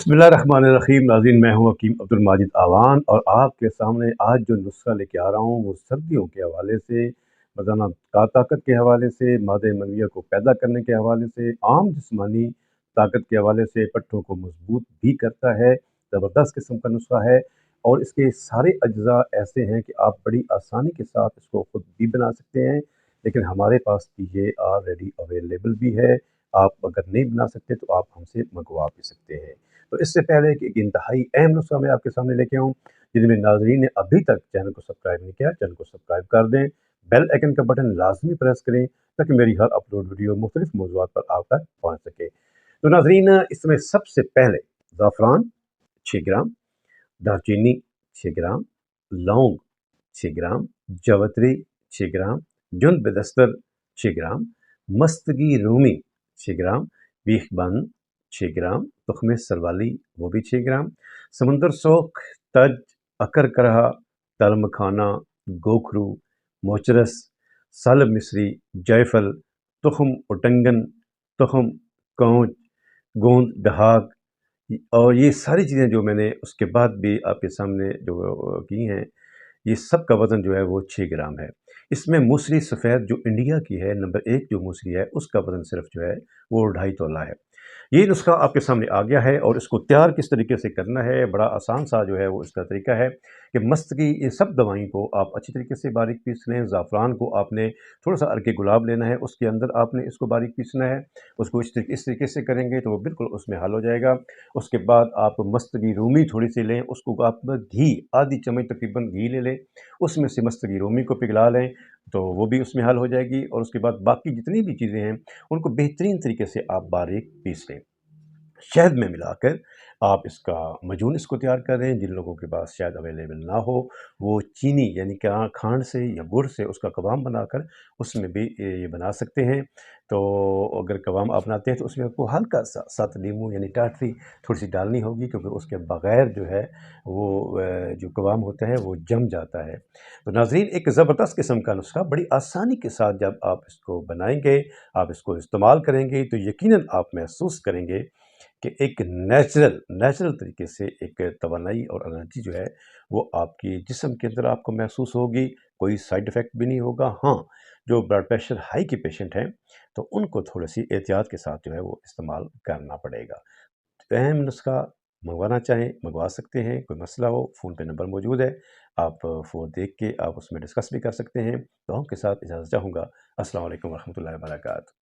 बिस्मिल्लाहिर्रहमानिर्रहीम। नाज़रीन, मैं हूँ हकीम अब्दुल माजिद आवान और आपके सामने आज जो नुस्खा लेके आ रहा हूँ वो सर्दियों के हवाले से, बदन का ताकत के हवाले से, मादे मनविया को पैदा करने के हवाले से, आम जिस्मानी ताकत के हवाले से, पट्टों को मजबूत भी करता है। ज़बरदस्त किस्म का नुस्खा है और इसके सारे अज्जा ऐसे हैं कि आप बड़ी आसानी के साथ इसको खुद भी बना सकते हैं, लेकिन हमारे पास ये ऑलरेडी अवेलेबल भी है। आप अगर नहीं बना सकते तो आप हमसे मंगवा भी सकते हैं। तो इससे पहले कि एक इंतहाई अहम नुस्खा मैं आपके सामने लेके आऊँ, जिनमें नाज़रीन ने अभी तक चैनल को सब्सक्राइब नहीं किया, चैनल को सब्सक्राइब कर दें, बेल आइकन का बटन लाज़मी प्रेस करें ताकि मेरी हर अपलोड वीडियो मुख्तलिफ मौज़ूआत पर आप तक पहुँच सके। तो नाज़रीन, इसमें सबसे पहले ज़ाफ़रान 6 ग्राम, दालचीनी 6 ग्राम, लौंग 6 ग्राम, जावित्री 6 ग्राम, जुंद बेदस्तर 6 ग्राम, मस्तगी रूमी 6 ग्राम, बीख बन 6 ग्राम, तुख्मे सरवाली वो भी 6 ग्राम, समुंदर सोख, तज, अकर करहा, तल मखाना, गोखरू, मोचरस, सालब मिस्री, जायफल, तुखम उटंगन, तुखम कौच, गोंद डहाक। और ये सारी चीज़ें जो मैंने उसके बाद भी आपके सामने जो की हैं, ये सब का वज़न जो है वो 6 ग्राम है। इसमें मूसली सफ़ेद जो इंडिया की है, नंबर 1 जो मूसली है, उसका वज़न सिर्फ़ जो है वो 2.5 तोला है। ये नुस्खा आपके सामने आ गया है और इसको तैयार किस तरीके से करना है, बड़ा आसान सा जो है वो इसका तरीका है कि मस्त की ये सब दवाई को आप अच्छी तरीके से बारीक पीस लें। ज़ाफ़रान को आपने थोड़ा-सा अर्के गुलाब लेना है, उसके अंदर आपने इसको बारीक पीसना है। उसको इस तरीके से करेंगे तो वो बिल्कुल उसमें हल हो जाएगा। उसके बाद आप मस्त की रूमी थोड़ी-सी लें, उसको आप घी आधी चम्मच तकरीबन घी ले लें, उसमें से मस्त की रूमी को पिघला लें, तो वो भी उसमें हल हो जाएगी। और उसके बाद बाकी जितनी भी चीज़ें हैं, उनको बेहतरीन तरीके से आप बारीक पीस लें। शहद में मिलाकर आप इसका मजून इसको तैयार करें। जिन लोगों के पास शहद अवेलेबल ना हो, वो चीनी यानी क्या खांड से या गुड़ से उसका कवाम बनाकर उसमें भी ये बना सकते हैं। तो अगर कवाम आप बनाते हैं तो उसमें आपको हल्का सा साथ नींबू यानी टाटरी थोड़ी सी डालनी होगी, क्योंकि उसके बगैर जो है वो जो कवाम होता है वो जम जाता है। तो नाजरीन, एक ज़बरदस्त किस्म का नुस्खा बड़ी आसानी के साथ जब आप इसको बनाएंगे, आप इसको इस्तेमाल करेंगे, तो यकीनन आप महसूस करेंगे कि एक नेचुरल तरीके से एक तवानाई और एनर्जी जो है वो आपकी जिस्म के अंदर आपको महसूस होगी। कोई साइड इफ़ेक्ट भी नहीं होगा। हाँ, जो ब्लड प्रेशर हाई के पेशेंट हैं, तो उनको थोड़ी-सी एहतियात के साथ जो है वो इस्तेमाल करना पड़ेगा। अहम नुस्खा मंगवाना चाहें, मंगवा सकते हैं, कोई मसला हो, फ़ोन पे नंबर मौजूद है। आप फ़ोन देख के आप उसमें डिस्कस भी कर सकते हैं। दुआओं के साथ इजाज़त चाहूँगा। अस्सलाम वालेकुम व रहमतुल्लाहि व बरकातहू।